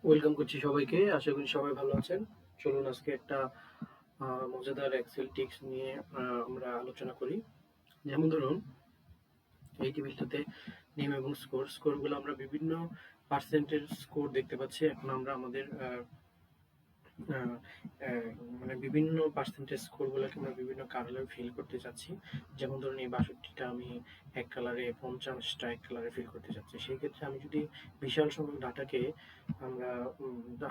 Welcome করছি সবাইকে। আশা করি সবাই ভালো আছেন। চলুন আজকে একটা মজাদার এক্সেল টিপস নিয়ে আমরা আলোচনা করি। যেমন ধরুন এই টেবিলটাতে নেম এবং স্কোরগুলো আমরা বিভিন্ন পার্সেন্টের স্কোর দেখতে পাচ্ছি। এখন আমরা আমাদের আহ, আহ, মানে বিভিন্ন পার্সেন্টেজ স্কোরগুলোকে আমরা বিভিন্ন কালারে ফিল করতে চাচ্ছি। যেমন ধরুন এই ৬২টা আমি এক কালারে, ৫০টা এক কালারে ফিল করতে চাচ্ছি। সেই ক্ষেত্রে আমি যদি বিশাল সংখ্যক ডাটাকে আমরা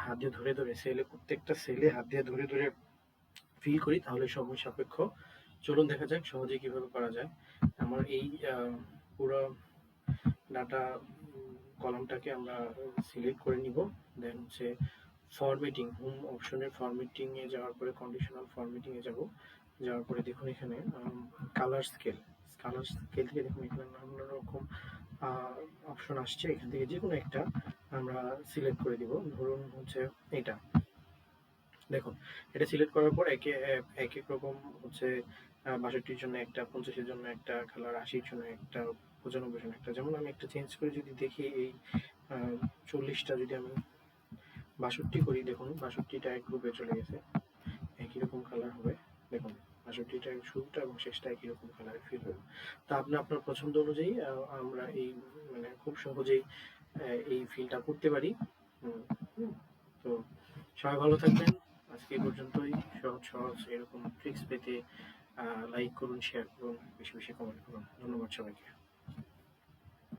হাত দিয়ে ধরে ধরে প্রত্যেকটা সেলে হাত দিয়ে ধরে ধরে ফিল করি, তাহলে সময় সাপেক্ষ। চলুন দেখা যাক সহজে কিভাবে করা যায়। আমার এই পুরো ডাটা কলামটাকে আমরা সিলেক্ট করে নিব। দেন হচ্ছে ফরম্যাটিং, হোম অপশনের ফরম্যাটিং এ যাওয়ার পরে কন্ডিশনাল ফরম্যাটিং এ যাব। যাওয়ার পরে দেখুন এখানে কালার স্কেল থেকে দেখুন এখানে নানা রকম অপশন আসছে। এখান থেকে যে কোনো একটা আমরা সিলেক্ট করে দিব। ধরুন হচ্ছে এটা, দেখুন এটা সিলেক্ট করার পর এক এক রকম হচ্ছে ৬২-র জন্য একটা, ৫০-এর জন্য একটা কালার, ৮০-র জন্য একটা, ৯৫-র জন্য একটা। যেমন আমি একটা চেঞ্জ করে যদি দেখি এই ৪০টা যদি আমি ৬২ করি, দেখুন ৬২টা এক গ্রুপে চলে গেছে, একই রকম কালার হবে। দেখুন ৬২টা শুরুটা এবং শেষটা একই রকম কালারে ফিল হবে। তো আপনি আপনার পছন্দ অনুযায়ী আমরা এই মানে খুব সহজেই এই ফিলটা করতে পারি। হুম, হুম। তো সবাই ভালো থাকবেন। আজকে এই পর্যন্তই। সহজ সহজ এরকম ট্রিক্স পেতে লাইক করুন, শেয়ার করুন, বেশি বেশি কমেন্ট করুন। ধন্যবাদ সবাইকে।